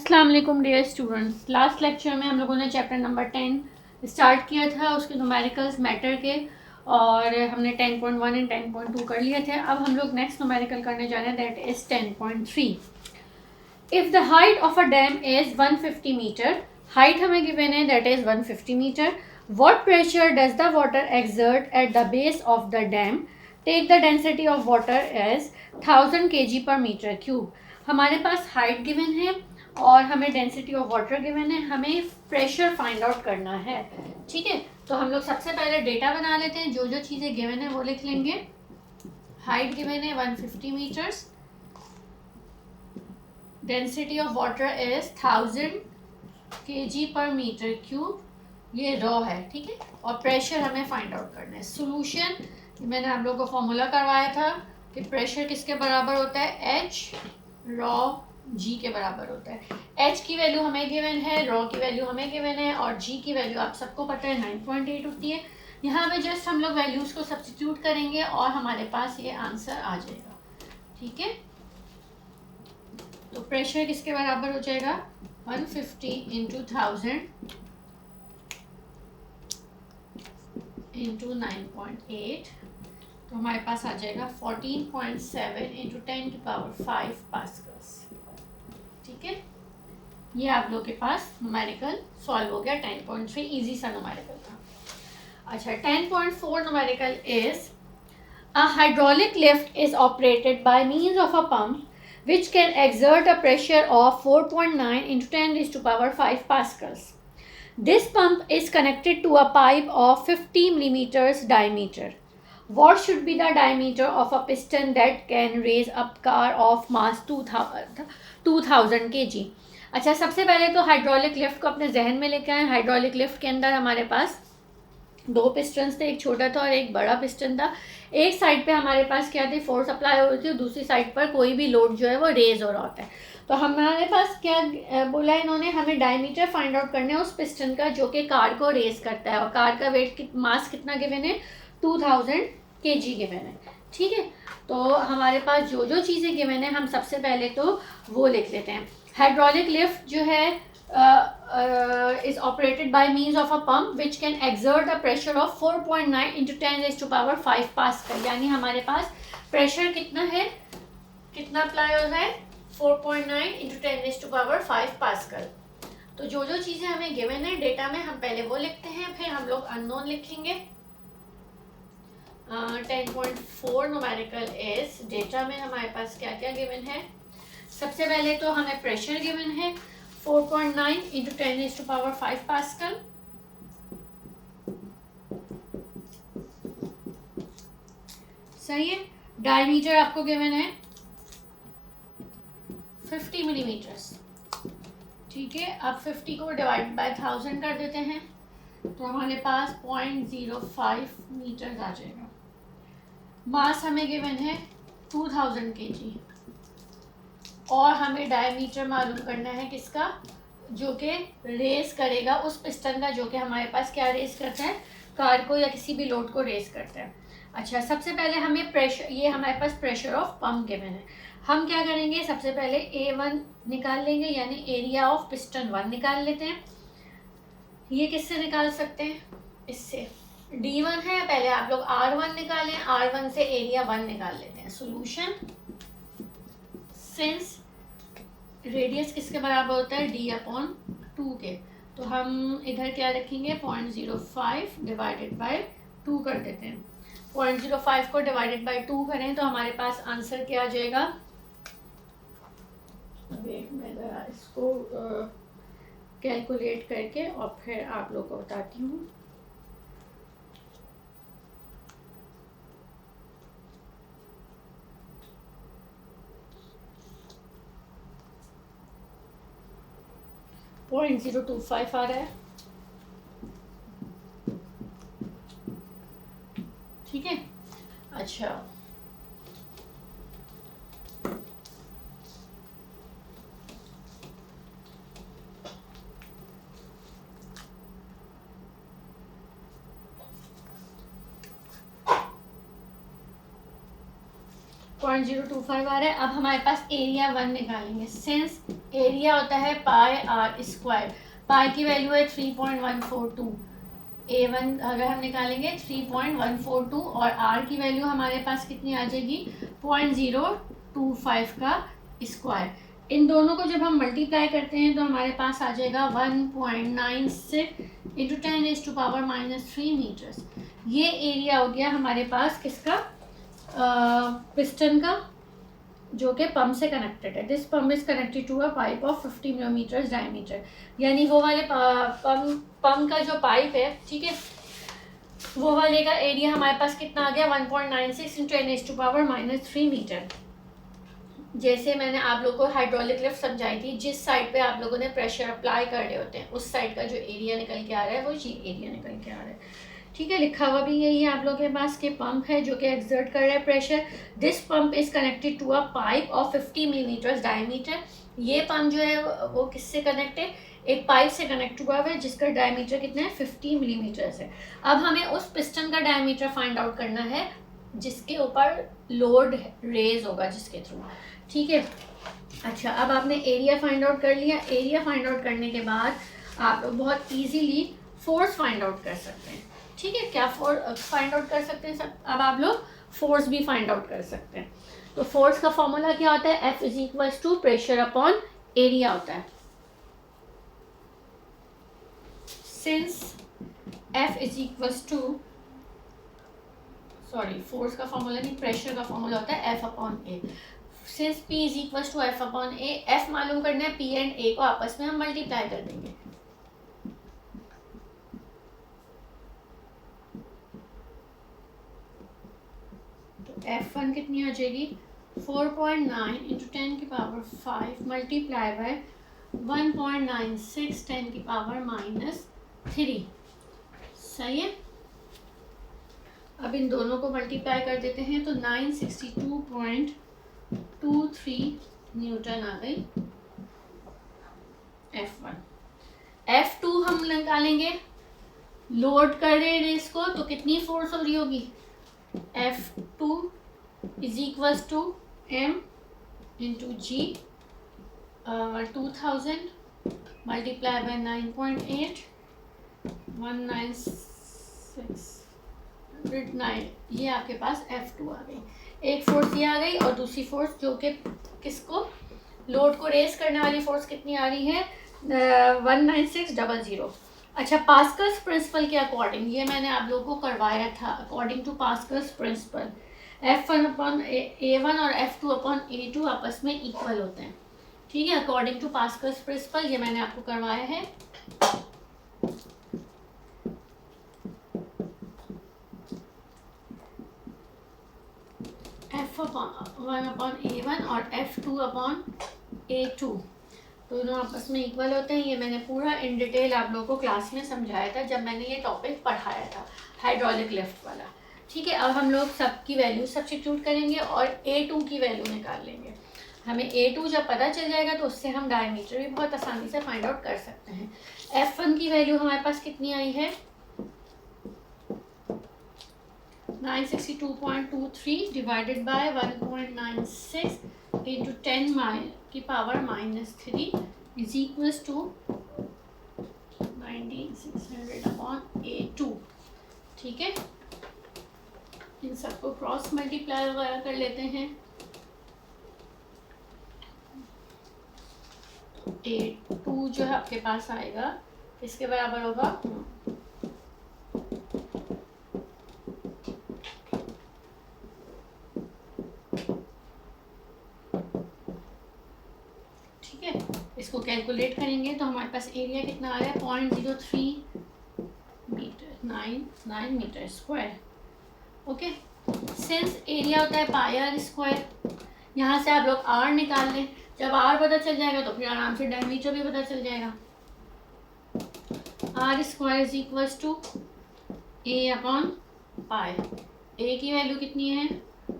अस्सलाम वालेकुम dear students. Last lecture में हम लोगों ने चैप्टर नंबर 10 स्टार्ट किया था, उसके न्यूमेरिकल्स मैटर के, और हमने 10.1 एंड 10.2 कर लिए थे। अब हम लोग नेक्स्ट न्यूमेरिकल करने जा रहे हैं, that is 10.3। If the height of a dam is 150 meter, height हमें गिवन है that is 150 meter. What pressure does the water exert at the base of the dam? Take the density of water as 1000 kg per meter cube. हमारे पास height given है और हमें density of water given है, हमें pressure find out करना है। ठीक है, तो हम लोग सबसे पहले डेटा बना लेते हैं, जो जो चीज़ें गिवन है वो लिख लेंगे। हाइट गिवन है 150 meters, density of water is 1000 kg per meter cube, ये रॉ है। ठीक है, और प्रेशर हमें फाइंड आउट करना है। सोल्यूशन मैंने आप लोगों को फॉर्मूला करवाया था कि प्रेशर किसके बराबर होता है, एच रॉ जी के बराबर होता है। एच की वैल्यू हमें गिवन है, रॉ की वैल्यू हमें गिवन है, और जी की वैल्यू आप सबको पता है 9.8 होती है। यहाँ पे जस्ट हम लोग वैल्यूज़ को सब्स्टिट्यूट करेंगे और हमारे पास ये आंसर आ जाएगा। ठीक है, तो प्रेशर किसके बराबर हो जाएगा, 150 इंटू 1000 इंटू 9.8, तो हमारे पास आ जाएगा 14.7 इंटू 10⁵ पास्कल्स। ठीक है, ये आप लोग के पास न्यूमेरिकल सॉल्व हो गया। 10.3 इजी सा न्यूमेरिकल था। अच्छा, 10.4 numerical is a hydraulic lift is operated by means of a pump which can exert a pressure of 4.9 into 10⁵ pascals. This pump is connected to a pipe of 50 millimeters diameter. What should be the diameter of a piston that can raise a car of mass 2000 kg? अच्छा, सबसे पहले तो hydraulic lift को अपने जहन में लेके आए। हाइड्रोलिक लिफ्ट के अंदर हमारे पास दो पिस्टन्स थे, एक छोटा था और एक बड़ा पिस्टन था। एक साइड पे हमारे पास क्या थी, फोर्स अप्लाई हो रही थी, और दूसरी साइड पर कोई भी लोड जो है वो रेज हो रहा होता है। तो हमारे पास क्या बोला इन्होंने, हमें डायमीटर फाइंड आउट करना है उस पिस्टन का जो कि कार को रेज करता है, और कार का वेट मास कितना गिवन है, 2000 kg गिवन है। ठीक है, तो हमारे पास जो जो चीज़ें गिवन है हम सबसे पहले तो वो लिख लेते हैं। हाइड्रोलिक लिफ्ट जो है is operated by means of a pump which can exert the pressure of 4.9 into 10⁵ pascal. यानी हमारे पास प्रेशर कितना है, कितना अप्लाई हो रहा है, 4.9 इंटू 10⁵ पास्कल। तो जो जो चीज़ें हमें गिवन है डेटा में, हम पहले वो लिखते हैं, फिर हम लोग अननोन लिखेंगे। 10.4 न्यूमेरिकल इज, डेटा में हमारे पास क्या क्या गिवन है। सबसे पहले तो हमें प्रेशर गिवन है 4.9 इंटू 10⁵ पास्कल। सही है। डायमीटर आपको गिवन है 50 मिलीमीटर्स। ठीक है, अब 50 को डिवाइड बाय 1000 कर देते हैं, तो हमारे पास 0.05 मीटर आ जाएगा। मास हमें गिवन है 2000 kg, और हमें डायमीटर मालूम करना है किसका, जो कि रेस करेगा उस पिस्टन का जो कि हमारे पास क्या रेस करता है, कार को या किसी भी लोड को रेस करता है। अच्छा, सबसे पहले हमें प्रेशर, ये हमारे पास प्रेशर ऑफ पंप गिवन है। हम क्या करेंगे, सबसे पहले A1 निकाल लेंगे, यानी एरिया ऑफ पिस्टन 1 निकाल लेते हैं। ये किससे निकाल सकते हैं, इससे। D1 है, पहले आप लोग R1 निकालें, R1 से एरिया 1 निकाल लेते हैं। सोल्यूशन, सिंस रेडियस किसके बराबर होता है, D/2 के, तो हम इधर क्या रखेंगे, 0.05 डिवाइडेड बाय 2 कर देते हैं। 0.05 को डिवाइडेड बाय 2 करें तो हमारे पास आंसर क्या आ जाएगा। वेट, मैं ज़रा इसको कैलकुलेट करके और फिर आप लोग को बताती हूँ। पॉइंट 0.025 आ रहा है। ठीक है, अच्छा, .025 आ रहा है। अब हमारे पास एरिया 1 निकालेंगे, सिंस एरिया होता है पाई आर स्क्वायर। पाई की वैल्यू है 3.142, A1 अगर हम निकालेंगे 3.142 और R की वैल्यू हमारे पास कितनी आ जाएगी 0.025 का स्क्वायर। इन दोनों को जब हम मल्टीप्लाई करते हैं तो हमारे पास आ जाएगा 1.96 इंटू 10⁻³ मीटर्स। ये एरिया हो गया हमारे पास किसका, पिस्टन का, जो कि पंप से कनेक्टेड है। This pump is connected to a pipe of 50 millimeter diameter. यानी वो वाले पंप का जो पाइप है, ठीक है, वो वाले का एरिया हमारे पास कितना आ गया 1.96 इंटू 10⁻³ मीटर। जैसे मैंने आप लोगों को हाइड्रोलिक लिफ्ट समझाई थी, जिस साइड पे आप लोगों ने प्रेशर अप्लाई कर रहे होते हैं उस साइड का जो एरिया निकल के आ रहा है वो ये एरिया निकल के आ रहा है। ठीक है, लिखा हुआ भी यही है आप लोगों के पास कि पंप है जो कि एक्सर्ट कर रहा है pressure. This pump is connected to a pipe of 50 millimeter diameter. ये पंप जो है वो किससे कनेक्ट है, एक पाइप से कनेक्ट हुआ है जिसका डायमीटर कितना है 50 मिलीमीटर है। अब हमें उस पिस्टन का डायमीटर फाइंड आउट करना है जिसके ऊपर लोड रेज होगा, जिसके थ्रू। ठीक है, अच्छा अब आपने एरिया फाइंड आउट कर लिया। एरिया फाइंड आउट करने के बाद आप बहुत इजीली फोर्स फाइंड आउट कर सकते हैं। ठीक है, क्या फाइंड आउट कर सकते हैं सब, अब आप लोग फोर्स भी फाइंड आउट कर सकते हैं। तो फोर्स का फॉर्मूला क्या होता है, F is equals to pressure upon area होता है। Since F is equals to, sorry force का फॉर्मूला नहीं, प्रेशर का फॉर्मूला होता है F upon A. Since P is equals to F upon A, F मालूम करना है, P एंड A को आपस में हम मल्टीप्लाई कर देंगे। F1 कितनी आ जाएगी 4.9 इंटू 10⁻5 मल्टीप्लाई बाय 1.96 10⁻³ सही है। अब इन दोनों को मल्टीप्लाई कर देते हैं तो 962.23 न्यूटन आ गई F1। F2 हम निकालेंगे, लोड कर रहे हैं इसको तो कितनी फोर्स हो रही होगी, F2 is equals to M into G 2000 multiply by 9.8 19609, ये आपके पास F2 आ गई। एक फोर्स ये आ गई और दूसरी फोर्स जो कि किसको, लोड को रेस करने वाली फोर्स कितनी आ रही है 19600। अच्छा, पास्कल्स प्रिंसिपल के अकॉर्डिंग ये मैंने आप लोगों को करवाया था। According to Pascal's principle F1 upon A1 और F2 अपॉन A2 आपस में इक्वल होते हैं। ठीक है, अकॉर्डिंग टू पास्कल्स प्रिंसिपल ये मैंने आपको करवाया है। F1 अपॉन A1 और F2 अपॉन A2 दोनों आपस में इक्वल होते हैं। ये मैंने पूरा इन डिटेल आप लोगों को क्लास में समझाया था जब मैंने ये टॉपिक पढ़ाया था, हाइड्रोलिक लिफ्ट वाला। ठीक है, अब हम लोग सब की वैल्यू सब्स्टिट्यूट करेंगे और A2 की वैल्यू निकाल लेंगे। हमें A2 जब पता चल जाएगा तो उससे हम डायमीटर भी बहुत आसानी से फाइंड आउट कर सकते हैं। F1 की वैल्यू हमारे पास कितनी आई है 962.23 divided by 1.96 into 10⁻³ is equals to 19600 upon A2। ठीक है, इन सबको क्रॉस मल्टीप्लाई वगैरह कर लेते हैं। A2 जो है आपके पास आएगा इसके बराबर होगा इसको कैलकुलेट करेंगे तो हमारे पास एरिया कितना आ रहा है 0.03 meter 9 meter square. Okay, since area होता है पाई आर स्क्वायर, यहाँ से आप लोग आर निकाल लें। जब आर पता चल जाएगा तो फिर आराम से डायमीटर भी पता चल जाएगा। R square is equals to A upon pi. A की वैल्यू कितनी है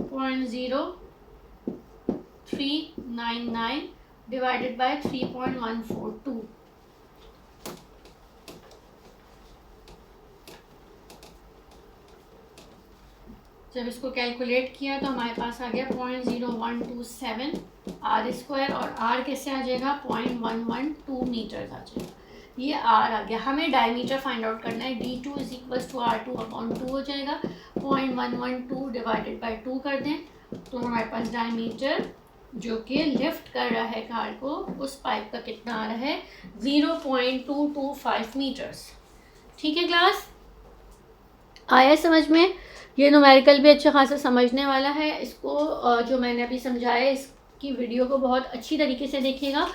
0.0399 डिवाइडेड बाय 3.142। जब इसको कैलकुलेट किया तो हमारे पास आ गया 0.0127 आर स्क्वायर, और आर कैसे आ जाएगा 0.112 मीटर आ जाएगा, ये आर आ गया। हमें डायमीटर फाइंड आउट करना है, d2 is equals to r2/2 हो जाएगा, 0.112 डिवाइडेड बाई 2 कर दें तो हमारे पास डायमीटर जो कि लिफ्ट कर रहा है कार को उस पाइप का कितना आ रहा है 0.225 मीटर्स। ठीक है क्लास, आया समझ में? ये न्यूमेरिकल भी अच्छा खासा समझने वाला है। इसको जो मैंने अभी समझाया इसकी वीडियो को बहुत अच्छी तरीके से देखिएगा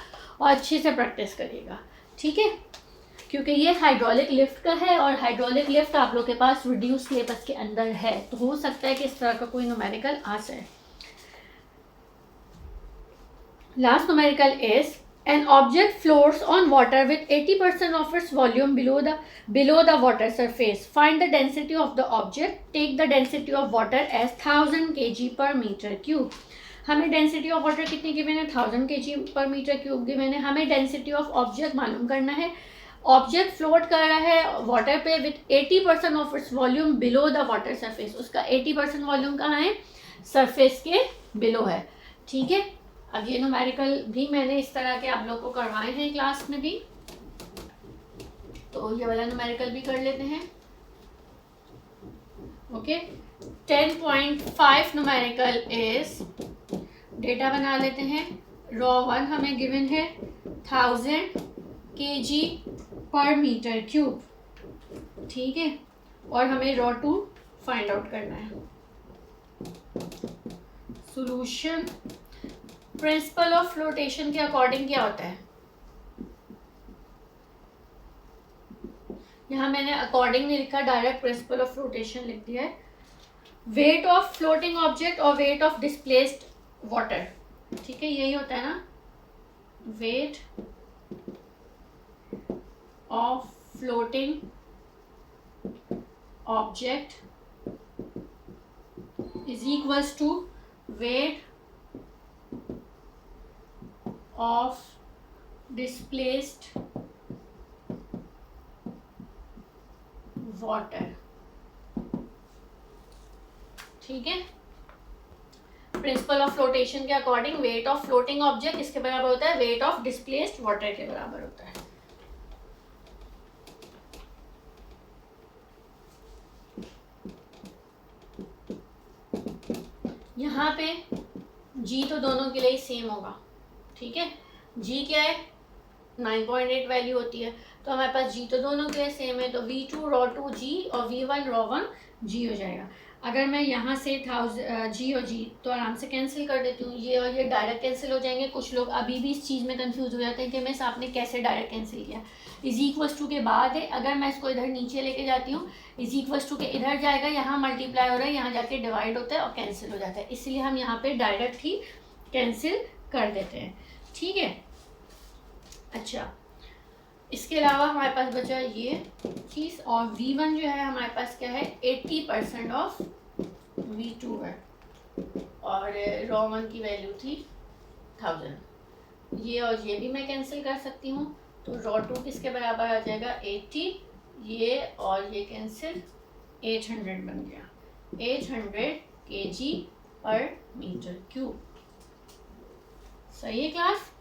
और अच्छे से प्रैक्टिस करिएगा, ठीक है? क्योंकि ये हाइड्रोलिक लिफ्ट का है और हाइड्रोलिक लिफ्ट आप लोग के पास रिड्यूस सिलेबस के अंदर है, तो हो सकता है कि इस तरह का कोई न्यूमेरिकल आ जाए। Last numerical is an object floats on water with 80% of its volume below the water surface. Find the density of the object. Take the density of water as 1000 kg per meter cube. हमें density of water कितनी given है 1000 kg per meter cube given है। हमें density of object मालूम करना है। Object float कर रहा है वाटर पे with 80% of its volume below the water surface. उसका 80% वॉल्यूम कहाँ है, सरफेस के बिलो है, ठीक है? अब ये न्यूमेरिकल भी मैंने इस तरह के आप लोग को करवाए हैं क्लास में भी, तो ये वाला न्यूमेरिकल भी कर लेते हैं। ओके, 10.5 न्यूमेरिकल इज, डेटा बना लेते हैं। रॉ 1 हमें गिवन है 1000 kg पर मीटर क्यूब, ठीक है? और हमें रॉ 2 फाइंड आउट करना है। सॉल्यूशन, प्रिंसिपल ऑफ फ्लोटेशन के अकॉर्डिंग क्या होता है? यहाँ मैंने अकॉर्डिंग नहीं लिखा, डायरेक्ट प्रिंसिपल ऑफ फ्लोटेशन लिख दिया है। वेट ऑफ फ्लोटिंग ऑब्जेक्ट और वेट ऑफ डिस्प्लेस्ड वाटर, ठीक है? यही होता है ना, weight of floating object is equals to weight of displaced water, ठीक है? प्रिंसिपल ऑफ फ्लोटेशन के according weight of floating object किसके बराबर होता है, वेट ऑफ डिस्प्लेस्ड वाटर के बराबर होता है। यहाँ पे जी तो दोनों के लिए सेम होगा, ठीक है? जी क्या है 9.8 वैल्यू होती है, तो हमारे पास जी तो दोनों के लिए सेम है, तो V2 रॉ 2 जी और V1 रॉ 1 जी हो जाएगा। अगर मैं यहाँ से जी और जी तो आराम से कैंसिल कर देती हूँ, ये और ये डायरेक्ट कैंसिल हो जाएंगे। कुछ लोग अभी भी इस चीज़ में कंफ्यूज हो जाते हैं कि मिस आपने कैसे डायरेक्ट कैंसिल किया। इज इक्वल्स टू के बाद है, अगर मैं इसको इधर नीचे लेके जाती हूँ इज इक्वल्स टू के इधर जाएगा, यहाँ मल्टीप्लाई हो रहा है, यहाँ जाके डिवाइड होता है और कैंसिल हो जाता है, इसलिए हम यहाँ पे डायरेक्ट ही कैंसिल कर देते हैं, ठीक है? अच्छा, इसके अलावा हमारे पास बचा ये चीज़, और V1 जो है हमारे पास क्या है 80% ऑफ V2 है, और रॉ 1 की वैल्यू थी 1000। ये और ये भी मैं कैंसिल कर सकती हूँ, तो रॉ 2 किसके बराबर आ जाएगा 80, ये और ये कैंसिल 800 बन गया, 800 kg पर मीटर क्यूब। सही है क्लास?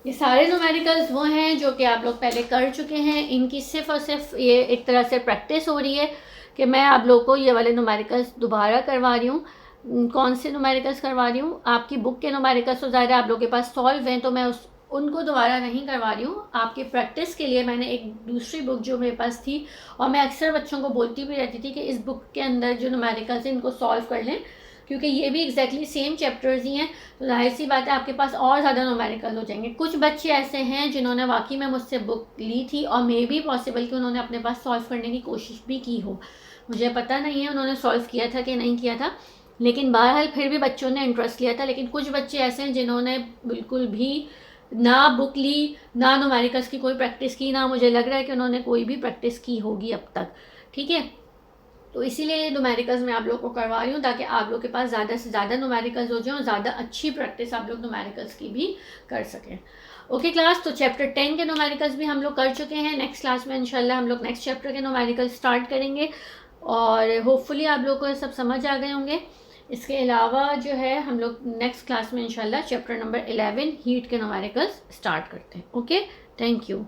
ये सारे न्यूमेरिकल्स वो हैं जो कि आप लोग पहले कर चुके हैं। इनकी सिर्फ और सिर्फ ये एक तरह से प्रैक्टिस हो रही है कि मैं आप लोग को ये वाले न्यूमेरिकल्स दोबारा करवा रही हूँ। कौन से न्यूमेरिकल्स करवा रही हूँ? आपकी बुक के न्यूमेरिकल्स तो ज़्यादा आप लोग के पास सॉल्व हैं, तो मैं उनको दोबारा नहीं करवा रही हूँ। आपकी प्रैक्टिस के लिए मैंने एक दूसरी बुक जो मेरे पास थी, और मैं अक्सर बच्चों को बोलती भी रहती थी कि इस बुक के अंदर जो न्यूमेरिकल्स हैं इनको सॉल्व कर लें, क्योंकि ये भी एग्जैक्टली सेम चैप्टर्स ही हैं, तो जाहिर सी बात है आपके पास और ज़्यादा न्यूमेरिकल हो जाएंगे। कुछ बच्चे ऐसे हैं जिन्होंने वाकई में मुझसे बुक ली थी, और मे भी पॉसिबल कि उन्होंने अपने पास सॉल्व करने की कोशिश भी की हो, मुझे पता नहीं है उन्होंने सॉल्व किया था कि नहीं किया था, लेकिन बहरहाल फिर भी बच्चों ने इंटरेस्ट लिया था। लेकिन कुछ बच्चे ऐसे हैं जिन्होंने बिल्कुल भी ना बुक ली, ना न्यूमेरिकल्स की कोई प्रैक्टिस की, ना मुझे लग रहा है कि उन्होंने कोई भी प्रैक्टिस की होगी अब तक, ठीक है? तो इसीलिए न्यूमेरिकल्स मैं आप लोग को करवा रही हूँ ताकि आप लोग के पास ज़्यादा से ज़्यादा न्यूमेरिकल्स हो जाए और ज़्यादा अच्छी प्रैक्टिस आप लोग न्यूमेरिकल्स की भी कर सकें। ओके क्लास, तो चैप्टर 10 के न्यूमेरिकल्स भी हम लोग कर चुके हैं। नेक्स्ट क्लास में इंशाल्लाह हम लोग नेक्स्ट चैप्टर के न्यूमेरिकल्स स्टार्ट करेंगे और होपफुली आप लोग को सब समझ आ गए होंगे। इसके अलावा जो है हम लोग नेक्स्ट क्लास में इंशाल्लाह चैप्टर नंबर 11 हीट के न्यूमेरिकल्स स्टार्ट करते हैं। Okay, thank you.